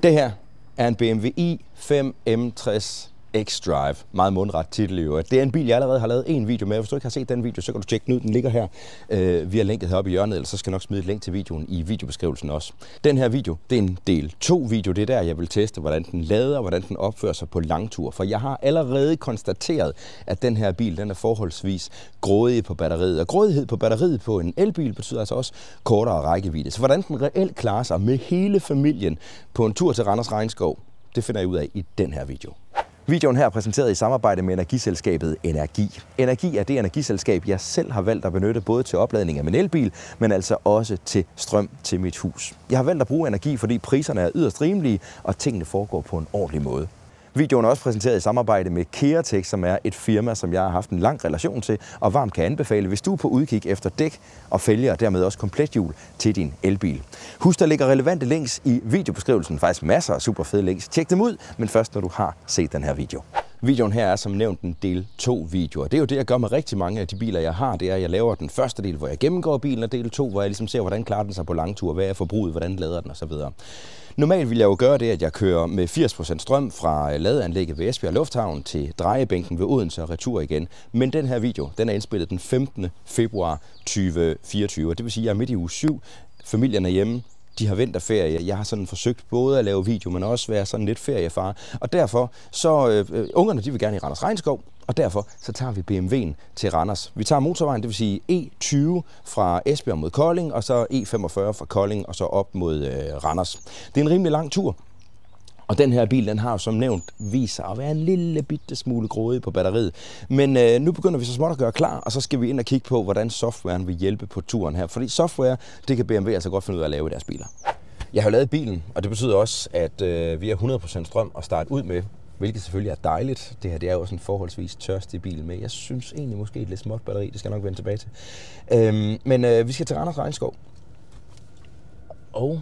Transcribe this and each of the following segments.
Det her er en BMW i5 M60 X-Drive. Meget mundret titel jo. Det er en bil, jeg allerede har lavet en video med. Hvis du ikke har set den video, så kan du tjekke den ud. Den ligger her. Vi har linket heroppe i hjørnet, eller så skal jeg nok smide et link til videoen i videobeskrivelsen også. Den her video, det er en del 2 video. Det er der, jeg vil teste, hvordan den lader, og hvordan den opfører sig på langtur. For jeg har allerede konstateret, at den her bil, den er forholdsvis grådig på batteriet. Og grådighed på batteriet på en elbil betyder altså også kortere rækkevidde. Så hvordan den reelt klarer sig med hele familien på en tur til Randers Regnskov, det finder jeg ud af i den her video. Videoen her er præsenteret i samarbejde med energiselskabet Energi. Energi er det energiselskab, jeg selv har valgt at benytte både til opladning af min elbil, men altså også til strøm til mit hus. Jeg har valgt at bruge Energi, fordi priserne er yderst rimelige, og tingene foregår på en ordentlig måde. Videoen er også præsenteret i samarbejde med Keratech, som er et firma, som jeg har haft en lang relation til, og varmt kan anbefale, hvis du er på udkig efter dæk og fælge, og dermed også komplet hjul til din elbil. Husk, der ligger relevante links i videobeskrivelsen, faktisk masser af super fede links. Tjek dem ud, men først når du har set den her video. Videoen her er som nævnt en del 2 videoer. Det er jo det, jeg gør med rigtig mange af de biler, jeg har. Det er, at jeg laver den første del, hvor jeg gennemgår bilen, og del 2, hvor jeg ligesom ser, hvordan klarer den sig på langtur, hvad er forbruget, hvordan lader den osv. Normalt vil jeg jo gøre det, at jeg kører med 80% strøm fra ladeanlægget ved Esbjerg Lufthavn til drejebænken ved Odense og retur igen. Men den her video, den er indspillet den 15. februar 2024. Det vil sige, at jeg er midt i uge 7. Familien er hjemme. De har vinterferie. Jeg har sådan forsøgt både at lave video, men også være sådan lidt feriefar. Og derfor så ungerne, de vil gerne i Randers Regnskov, og derfor så tager vi BMW'en til Randers. Vi tager motorvejen, det vil sige E20 fra Esbjerg mod Kolding, og så E45 fra Kolding og så op mod Randers. Det er en rimelig lang tur. Og den her bil, den har jo som nævnt vist sig at være en lille bitte smule grådig på batteriet. Men nu begynder vi så småt at gøre klar, og så skal vi ind og kigge på, hvordan softwaren vil hjælpe på turen her. Fordi software, det kan BMW altså godt finde ud af at lave i deres biler. Jeg har lavet bilen, og det betyder også, at vi har 100% strøm at starte ud med, hvilket selvfølgelig er dejligt. Det her, det er jo også en forholdsvis tørstig bil med. Jeg synes egentlig måske et lidt småt batteri, det skal jeg nok vende tilbage til. Men vi skal til Randers Regnskov. Og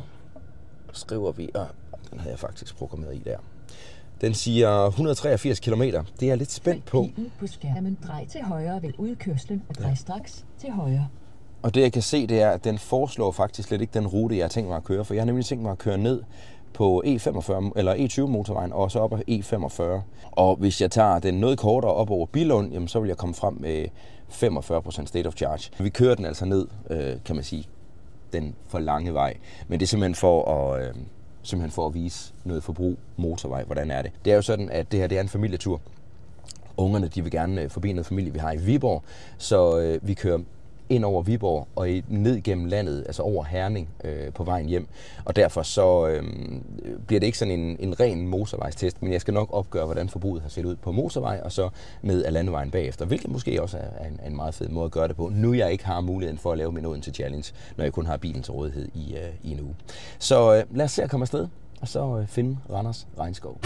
skriver vi... Den havde jeg faktisk programmeret i der. Den siger 183 km. Det er jeg lidt spændt på. På skærmen drej til højre ved udkørslen og drej straks til højre. Og det jeg kan se, det er, at den foreslår faktisk slet ikke den rute, jeg har tænkt mig at køre. For jeg har nemlig tænkt mig at køre ned på E45 eller E20 motorvejen og så op ad E45. Og hvis jeg tager den noget kortere op over Billund, jamen, så vil jeg komme frem med 45% state of charge. Vi kører den altså ned, kan man sige, den for lange vej. Men det er simpelthen for at vise noget forbrug motorvej, hvordan er det. Det er jo sådan, at det her det er en familietur. Ungerne, de vil gerne forbi noget familie, vi har i Viborg, så vi kører ind over Viborg og ned gennem landet, altså over Herning på vejen hjem. Og derfor så bliver det ikke sådan en ren motorvejstest, men jeg skal nok opgøre, hvordan forbruget har set ud på motorvej, og så ned ad landevejen bagefter, hvilket måske også er en meget fed måde at gøre det på, nu jeg ikke har muligheden for at lave min Odense Challenge, når jeg kun har bilen til rådighed i en uge. Så lad os se at komme afsted, og så finde Randers Regnskov.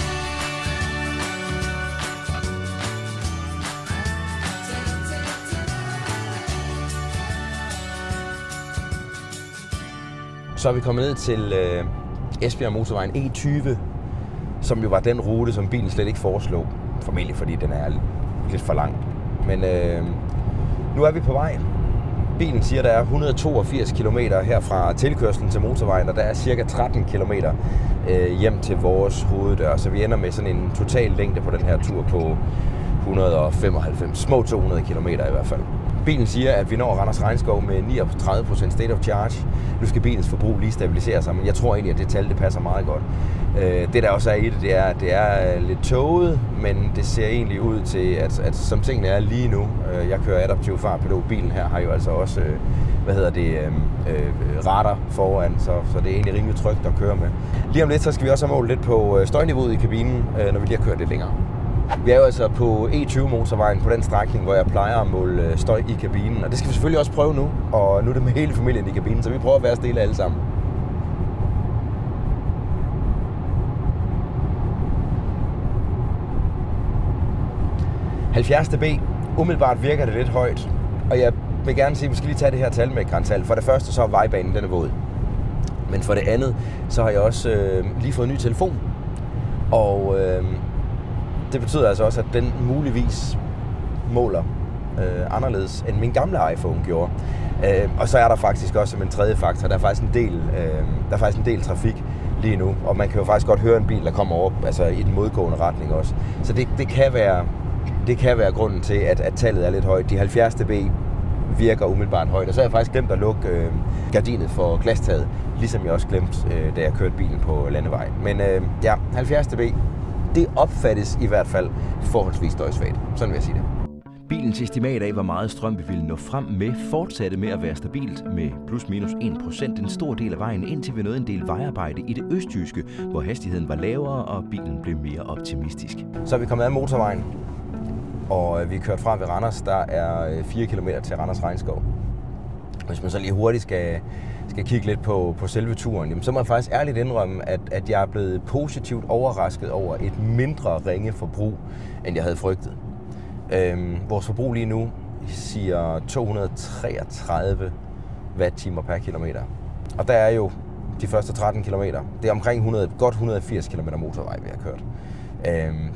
Så er vi kommet ned til Esbjerg Motorvejen E20, som jo var den rute, som bilen slet ikke foreslog. Formentlig fordi den er lidt for lang. Men nu er vi på vej. Bilen siger, at der er 182 km her fra tilkørslen til motorvejen, og der er cirka 13 km hjem til vores hoveddør. Så vi ender med sådan en total længde på den her tur på 195, små 200 km i hvert fald. Bilen siger, at vi når Randers Regnskov med 39% state of charge. Nu skal bilens forbrug lige stabilisere sig, men jeg tror egentlig, at det tal det passer meget godt. Det der også er i det, det er, at det er lidt tåget, men det ser egentlig ud til, at som tingene er lige nu, jeg kører adaptiv fartpilot, bilen her har jo altså også, radar foran, så det er egentlig rimelig trygt at køre med. Lige om lidt, så skal vi også have målt lidt på støjniveauet i kabinen, når vi lige har kørt lidt længere. Vi er jo altså på E20 motorvejen på den strækning, hvor jeg plejer at måle støj i kabinen. Og det skal vi selvfølgelig også prøve nu. Og nu er det med hele familien i kabinen, så vi prøver at være stille alle sammen. dB. Umiddelbart virker det lidt højt. Og jeg vil gerne sige, at vi skal lige tage det her tal med et grantal. For det første så er vejbanen den er våd. Men for det andet, så har jeg også lige fået en ny telefon. Og det betyder altså også, at den muligvis måler anderledes end min gamle iPhone gjorde. Og så er der faktisk også som en tredje faktor, der er faktisk en del trafik lige nu. Og man kan jo faktisk godt høre en bil, der kommer over, altså i den modgående retning også. Så det kan være grunden til, at tallet er lidt højt. De 70 dB virker umiddelbart højt. Og så har jeg faktisk glemt at lukke gardinet for glastaget, ligesom jeg også glemte, da jeg kørte bilen på landevej. Men 70 dB, det opfattes i hvert fald forholdsvis støjsvagt. Sådan vil jeg sige det. Bilens estimat af, hvor meget strøm vi ville nå frem med, fortsatte med at være stabilt med plus minus 1% en stor del af vejen, indtil vi nåede en del vejarbejde i det østjyske, hvor hastigheden var lavere og bilen blev mere optimistisk. Så er vi kommet af motorvejen, og vi er kørt fra ved Randers. Der er 4 km til Randers Regnskov. Hvis man så lige hurtigt skal kigge lidt på selve turen, jamen, så må jeg faktisk ærligt indrømme, at jeg er blevet positivt overrasket over et mindre ringe forbrug, end jeg havde frygtet. Vores forbrug lige nu siger 233 watt-timer per kilometer. Og der er jo de første 13 kilometer. Det er omkring godt 180 km motorvej, vi har kørt.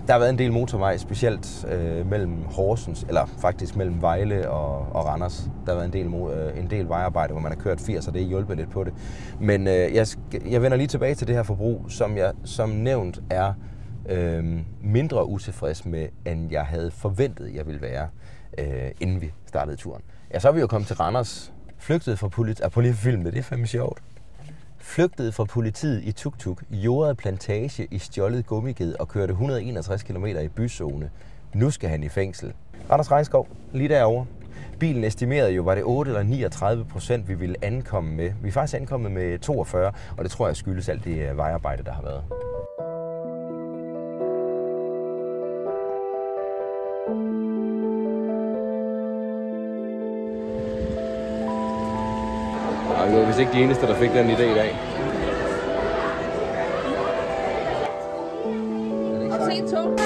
Der har været en del motorvej, specielt mellem Horsens, eller faktisk mellem Vejle og Randers. Der har været en del vejarbejde, hvor man har kørt 80, og det hjælper lidt på det. Men jeg vender lige tilbage til det her forbrug, som jeg som nævnt er mindre utilfreds med, end jeg havde forventet, jeg ville være, inden vi startede turen. Ja, så er vi jo kommet til Randers, flygtede fra politiet, på lige filmet, det er fandme sjovt. Flygtede fra politiet i tuk-tuk, jordede plantage i stjålet gummiged og kørte 161 km i byzone. Nu skal han i fængsel. Randers Regnskov, lige derovre. Bilen estimerede jo, var det 8 eller 39%, vi ville ankomme med. Vi er faktisk ankommet med 42, og det tror jeg skyldes alt det vejarbejde, der har været. Jeg var vist ikke de eneste, der fik den idé i dag. Har du set tog?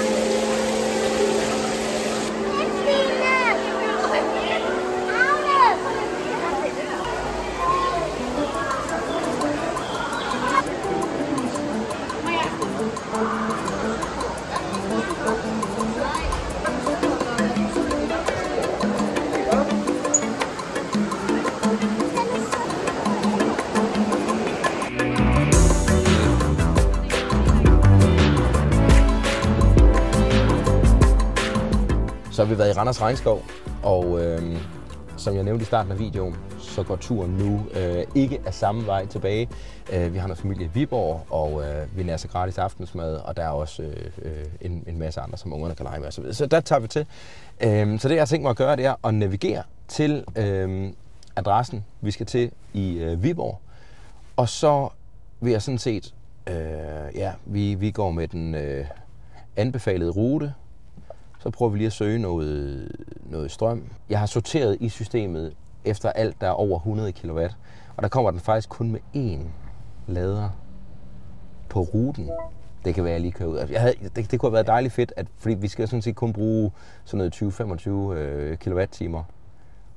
Så har vi været i Randers Regnskov, og som jeg nævnte i starten af videoen, så går turen nu ikke af samme vej tilbage. Vi har noget familie i Viborg, og vi nærser gratis aftensmad, og der er også en masse andre, som ungerne kan lege med osv. Så der tager vi til. Så det jeg har tænkt mig at gøre, det er at navigere til adressen, vi skal til i Viborg. Og så vil jeg sådan set, vi går med den anbefalede rute. Så prøver vi lige at søge noget strøm. Jeg har sorteret i systemet efter alt, der er over 100 kW. Og der kommer den faktisk kun med én lader på ruten. Det kan være, jeg lige kører ud. Det kunne have været dejligt fedt, fordi vi skal sådan set kun bruge sådan noget 20-25 kWh.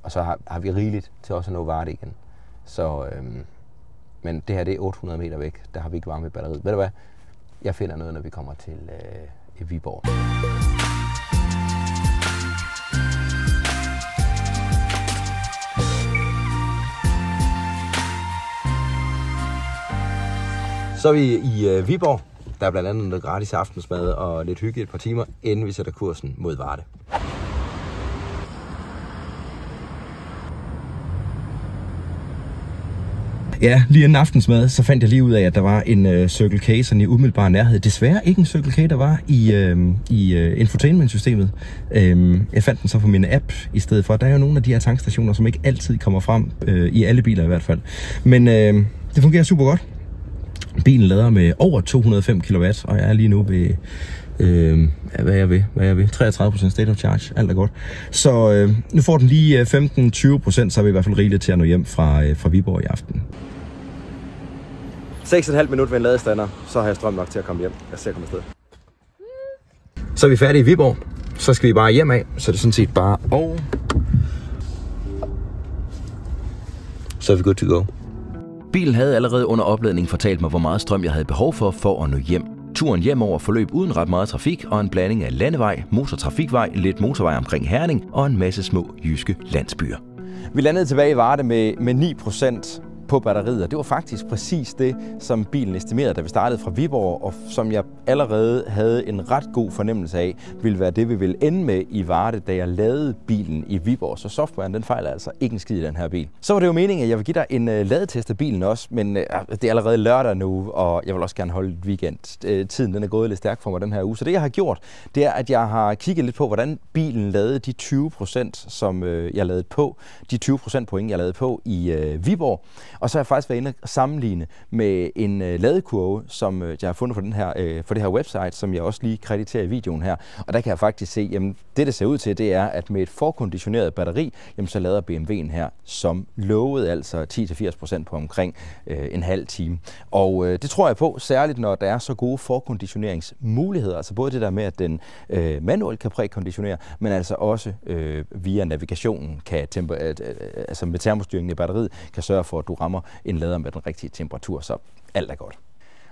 Og så har vi rigeligt til også at nå Varde igen. Så, men det her det er 800 meter væk. Der har vi ikke varme i batteriet. Ved du hvad? Jeg finder noget, når vi kommer til Viborg. Så er vi i Viborg. Der er blandt andet noget gratis aftensmad og lidt hygge et par timer, inden vi sætter kursen mod Varde. Ja, lige inden aftensmad, så fandt jeg lige ud af, at der var en Circle K sådan i umiddelbar nærhed. Desværre ikke en Circle K, der var i infotainmentsystemet. Jeg fandt den så på min app i stedet for. Der er jo nogle af de her tankstationer, som ikke altid kommer frem, i alle biler i hvert fald. Men det fungerer super godt. Bilen lader med over 205 kW, og jeg er lige nu ved, hvad er jeg ved? 33% state of charge, alt er godt. Så nu får den lige 15-20%, så er vi i hvert fald rigeligt til at nå hjem fra Viborg i aften. 6,5 minutter ved en ladestander, så har jeg strøm nok til at komme hjem. Jeg ser komme afsted. Så er vi færdige i Viborg, så skal vi bare hjem af, så det er sådan set bare så er vi good to go. Bilen havde allerede under opladning fortalt mig, hvor meget strøm jeg havde behov for at nå hjem. Turen hjemover forløb uden ret meget trafik og en blanding af landevej, motortrafikvej, lidt motorvej omkring Herning og en masse små jyske landsbyer. Vi landede tilbage i Varde med på batteriet. Det var faktisk præcis det, som bilen estimerede, da vi startede fra Viborg, og som jeg allerede havde en ret god fornemmelse af, ville være det, vi ville ende med i Varde, da jeg lavede bilen i Viborg. Så softwaren, den fejler altså ikke en skid i den her bil. Så var det jo meningen, at jeg vil give dig en ladetest af bilen også, men det er allerede lørdag nu, og jeg vil også gerne holde et weekend. Tiden den er gået lidt stærkt for mig den her uge. Så det, jeg har gjort, det er, at jeg har kigget lidt på, hvordan bilen lavede de 20%, som jeg lavede på, de 20% point, jeg lavede på i Viborg. Og så har jeg faktisk været inde og sammenligne med en ladekurve, som jeg har fundet på det her website, som jeg også lige krediterer i videoen her. Og der kan jeg faktisk se, jamen det ser ud til, det er, at med et forkonditioneret batteri, jamen så lader BMW'en her som lovet, altså 10-80% på omkring en halv time. Og det tror jeg på, særligt når der er så gode forkonditioneringsmuligheder, altså både det der med, at den manuelt kan prækonditionere, men altså også via navigationen kan altså med termostyringen i batteriet, kan sørge for, at du rammer en lader med den rigtige temperatur, så alt er godt.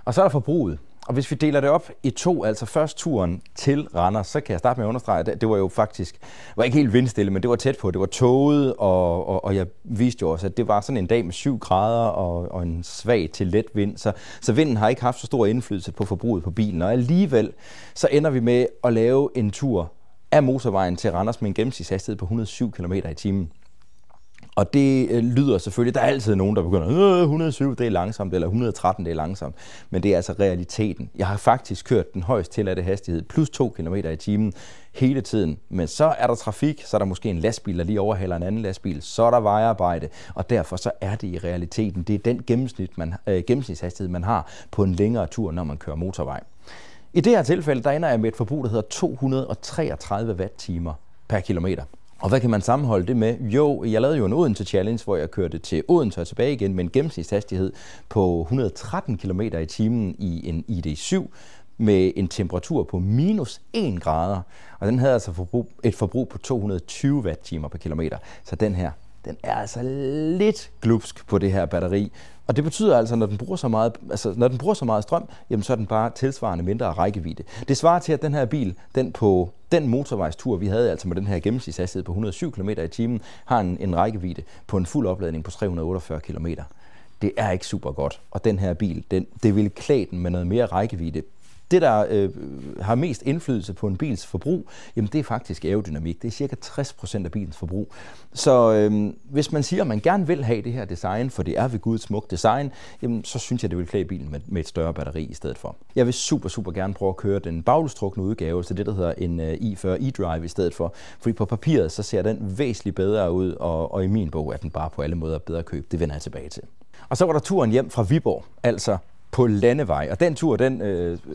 Og så er der forbruget. Og hvis vi deler det op i to, altså først turen til Randers, så kan jeg starte med at understrege, at det var jo faktisk, var ikke helt vindstille, men det var tæt på. Det var tåget, og jeg viste jo også, at det var sådan en dag med 7 grader og en svag til let vind. Så vinden har ikke haft så stor indflydelse på forbruget på bilen. Og alligevel så ender vi med at lave en tur af motorvejen til Randers med en gennemsnitshastighed på 107 km i timen. Og det lyder selvfølgelig, der er altid nogen, der begynder, 107 det er langsomt, eller 113 det er langsomt. Men det er altså realiteten. Jeg har faktisk kørt den højst tilladte hastighed, plus 2 km i timen hele tiden. Men så er der trafik, så er der måske en lastbil, der lige overhaler en anden lastbil, så er der vejarbejde, og derfor så er det i realiteten. Det er den gennemsnitshastighed, man har på en længere tur, når man kører motorvej. I det her tilfælde, der ender jeg med et forbrug, der hedder 233 watt-timer per kilometer. Og hvad kan man sammenholde det med? Jo, jeg lavede jo en Odense Challenge, hvor jeg kørte til Odense og tilbage igen med en gennemsnitshastighed på 113 km i timen i en ID.7 med en temperatur på minus 1 grader. Og den havde altså et forbrug på 220 watt-timer per kilometer. Så den her, den er altså lidt glupsk på det her batteri. Og det betyder altså, når den bruger så meget strøm, jamen så er den bare tilsvarende mindre rækkevidde. Det svarer til, at den her bil, den på den motorvejstur, vi havde altså med den her gennemsnitshastighed på 107 km i timen, har en rækkevidde på en fuld opladning på 348 km. Det er ikke super godt. Og den her bil, det vil klæde den med noget mere rækkevidde. Det, der har mest indflydelse på en bils forbrug, jamen det er faktisk aerodynamik. Det er cirka 60% af bilens forbrug. Så hvis man siger, at man gerne vil have det her design, for det er ved Gud et smukt design, jamen så synes jeg, det vil klæde bilen med et større batteri i stedet for. Jeg vil super gerne prøve at køre den baghjulstrukne udgave, så det der hedder en i40 eDrive i stedet for. Fordi på papiret, så ser den væsentligt bedre ud, og i min bog er den bare på alle måder bedre køb. Det vender jeg tilbage til. Og så var der turen hjem fra Viborg, altså på landevej. Og den tur, den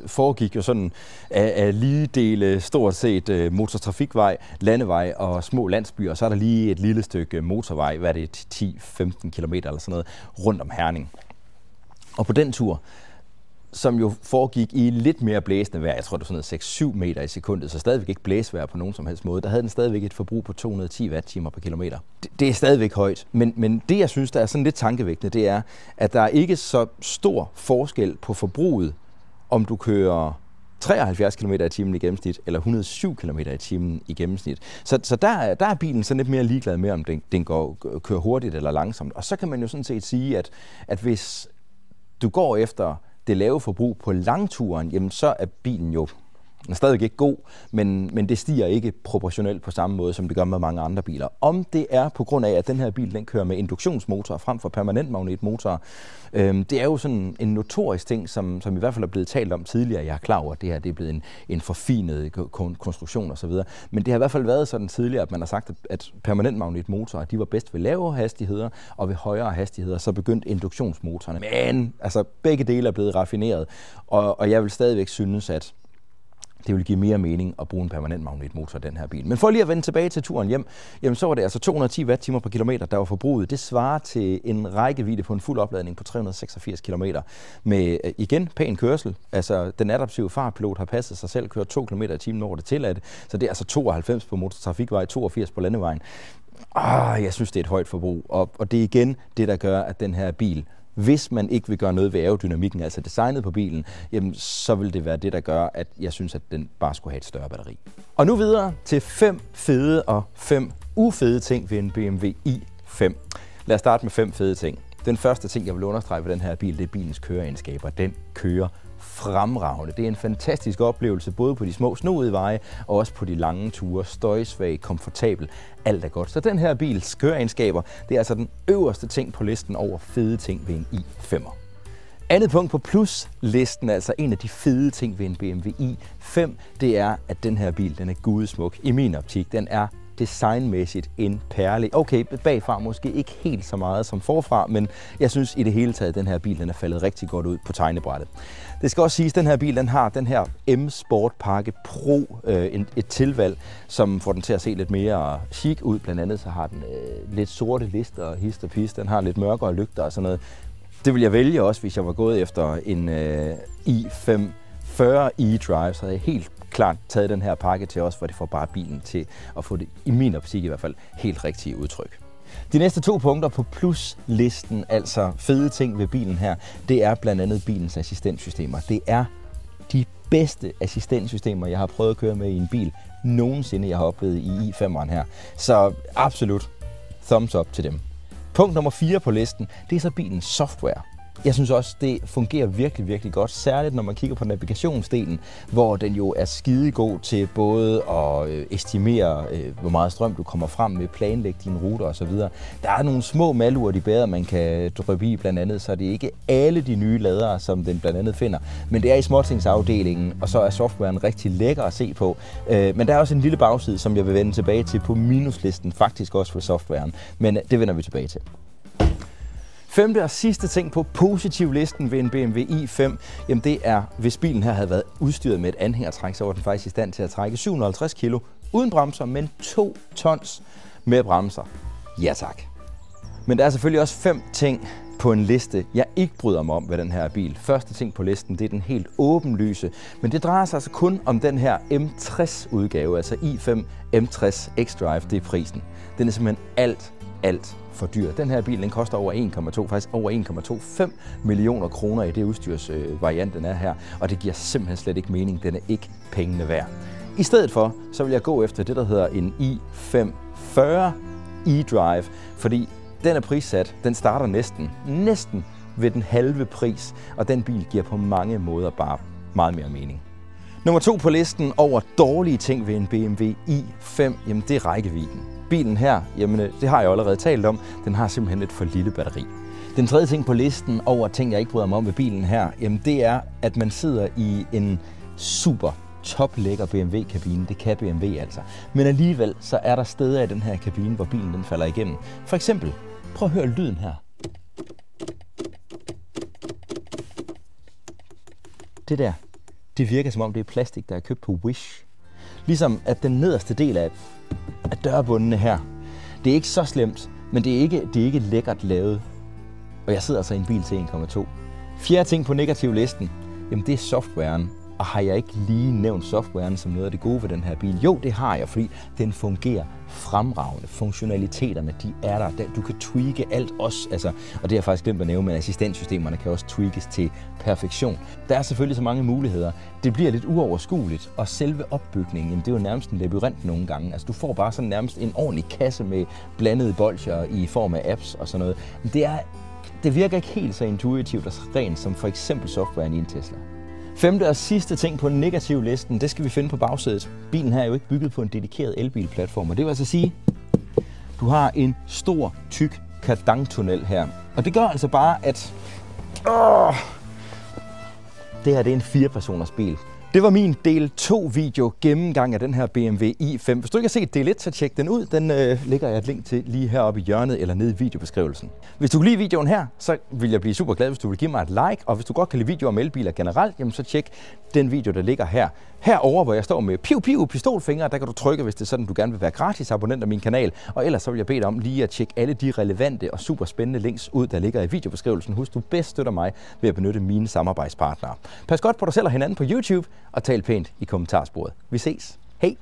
foregik jo sådan af lige dele stort set motortrafikvej, landevej og små landsbyer. Og så er der lige et lille stykke motorvej, hvad er det, 10-15 km eller sådan noget, rundt om Herning. Og på den tur, som jo foregik i lidt mere blæsende vejr, jeg tror det var sådan 6-7 meter i sekundet, så stadigvæk ikke blæsvejr på nogen som helst måde, der havde den stadigvæk et forbrug på 210 watt-timer per kilometer. Det er stadigvæk højt, men det jeg synes, der er sådan lidt tankevækkende, det er, at der er ikke så stor forskel på forbruget, om du kører 73 km i timen i gennemsnit, eller 107 km i timen i gennemsnit. Så der er bilen sådan lidt mere ligeglad med, om den kører hurtigt eller langsomt. Og så kan man jo sådan set sige, at hvis du går efter det lave forbrug på langturen, jamen så er bilen jo stadig ikke god, men det stiger ikke proportionelt på samme måde, som det gør med mange andre biler. Om det er på grund af, at den her bil den kører med induktionsmotor frem for permanentmagnetmotor, det er jo sådan en notorisk ting, som i hvert fald er blevet talt om tidligere. Jeg er klar over, at det her det er blevet en forfinet konstruktion osv. Men det har i hvert fald været sådan tidligere, at man har sagt, at permanentmagnetmotorer, de var bedst ved lavere hastigheder, og ved højere hastigheder, så begyndte induktionsmotorerne. Men altså, begge dele er blevet raffineret, og jeg vil stadigvæk synes, at det vil give mere mening at bruge en permanent magnetmotor i den her bil. Men for lige at vende tilbage til turen hjem, jamen så var det altså 210 watt-timer per kilometer, der var forbruget. Det svarer til en rækkevidde på en fuld opladning på 386 km med igen pæn kørsel. Altså den adaptive fartpilot har passet sig selv, kørt 2 km i timen over det tilladte. Så det er altså 92 på motortrafikvej, 82 på landevejen. Jeg synes, det er et højt forbrug. Og det er igen det, der gør, at den her bil, hvis man ikke vil gøre noget ved aerodynamikken, altså designet på bilen, jamen, så vil det være det, der gør, at jeg synes, at den bare skulle have et større batteri. Og nu videre til 5 fede og 5 ufede ting ved en BMW i5. Lad os starte med 5 fede ting. Den første ting, jeg vil understrege ved den her bil, det er bilens køreegenskaber. Den kører fremragende. Det er en fantastisk oplevelse, både på de små snoede veje og også på de lange ture. Støjsvag, komfortabel, alt er godt. Så den her bils køreegenskaber, det er altså den øverste ting på listen over fede ting ved en i5'er. Andet punkt på pluslisten, altså en af de fede ting ved en BMW i5, det er, at den her bil, den er gudsmuk i min optik. Den er designmæssigt en perle. Okay, bagfra måske ikke helt så meget som forfra, men jeg synes i det hele taget, at den her bil den er faldet rigtig godt ud på tegnebrættet. Det skal også siges, at den her bil den har den her M-Sport Pakke Pro, et tilvalg, som får den til at se lidt mere chic ud. Blandt andet så har den lidt sorte lister og hist og pist. Den har lidt mørkere lygter og sådan noget. Det vil jeg vælge også, hvis jeg var gået efter en i540 e-drive, så havde jeg helt klart taget den her pakke til os, hvor det får bare bilen til at få det, i min optik i hvert fald, helt rigtige udtryk. De næste 2 punkter på pluslisten, altså fede ting ved bilen her, det er blandt andet bilens assistenssystemer. Det er de bedste assistenssystemer, jeg har prøvet at køre med i en bil nogensinde, jeg har oplevet i i5'eren her. Så absolut thumbs up til dem. Punkt nummer 4 på listen, det er så bilens software. Jeg synes også, det fungerer virkelig, virkelig godt, særligt når man kigger på navigationsdelen, hvor den jo er skidegod til både at estimere, hvor meget strøm du kommer frem med, planlægge dine ruter osv. Der er nogle små malure, de bedre, man kan dryppe i blandt andet, så det er ikke alle de nye ladere, som den blandt andet finder, men det er i småtingsafdelingen, og så er softwaren rigtig lækker at se på. Men der er også en lille bagside, som jeg vil vende tilbage til på minuslisten, faktisk også for softwaren, men det vender vi tilbage til. Femte og sidste ting på positivlisten ved en BMW i5, jamen det er, hvis bilen her havde været udstyret med et anhængertræk, så var den faktisk i stand til at trække 750 kg uden bremser, men 2 tons med bremser. Ja tak. Men der er selvfølgelig også 5 ting på en liste, jeg ikke bryder mig om ved den her bil. Første ting på listen, det er den helt åbenlyse, men det drejer sig altså kun om den her M60-udgave, altså i5 M60 xDrive, det er prisen. Den er simpelthen alt for dyr. Den her bil den koster over 1,2, faktisk over 1,25 millioner kroner i det udstyrsvariant, den er her, og det giver simpelthen slet ikke mening. Den er ikke pengene værd. I stedet for, så vil jeg gå efter det, der hedder en i540 e-drive, fordi den er prissat, den starter næsten ved den halve pris, og den bil giver på mange måder bare meget mere mening. Nummer 2 på listen over dårlige ting ved en BMW i5, jamen det er rækkevidden. Bilen her, jamen det har jeg allerede talt om, den har simpelthen et for lille batteri. Den tredje ting på listen over ting, jeg ikke bryder mig om ved bilen her, jamen det er, at man sidder i en super toplækker BMW-kabine. Det kan BMW altså. Men alligevel så er der steder i den her kabine, hvor bilen den falder igennem. For eksempel, prøv at høre lyden her. Det der, det virker som om det er plastik, der er købt på Wish. Ligesom at den nederste del af dørbundene her, det er ikke så slemt, men det er ikke lækkert lavet. Og jeg sidder altså i en bil til 1,2. Fjerde ting på negativlisten, jamen det er softwaren. Og har jeg ikke lige nævnt softwaren som noget af det gode ved den her bil? Jo, det har jeg, fordi den fungerer fremragende. Funktionaliteterne, de er der. Du kan tweake alt også, og det har jeg faktisk glemt at nævne, men assistenssystemerne kan også tweakes til perfektion. Der er selvfølgelig så mange muligheder. Det bliver lidt uoverskueligt, og selve opbygningen, jamen, det er jo nærmest en labyrint nogle gange. Altså, du får bare sådan nærmest en ordentlig kasse med blandede bolsjer i form af apps og sådan noget. Det virker ikke helt så intuitivt og rent som for eksempel softwaren i en Tesla. Femte og sidste ting på negativlisten, det skal vi finde på bagsædet. Bilen her er jo ikke bygget på en dedikeret elbilplatform, og det vil altså sige, du har en stor, tyk kardangtunnel her. Og det gør altså bare, at det her det er en 4-personers bil. Det var min del 2 video gennemgang af den her BMW i5. Hvis du ikke har set del 1, så tjek den ud. Den lægger jeg et link til lige heroppe i hjørnet eller nede i videobeskrivelsen. Hvis du kan lide videoen her, så vil jeg blive super glad, hvis du vil give mig et like. Og hvis du godt kan lide videoer om elbiler generelt, jamen så tjek den video, der ligger her. Herover, hvor jeg står med pistolfingre, der kan du trykke, hvis det er sådan, du gerne vil være gratis abonnent af min kanal. Og ellers så vil jeg bede dig om lige at tjekke alle de relevante og super spændende links ud, der ligger i videobeskrivelsen. Husk, du bedst støtter mig ved at benytte mine samarbejdspartnere. Pas godt på dig selv og hinanden på YouTube, og tal pænt i kommentarsporet. Vi ses. Hej!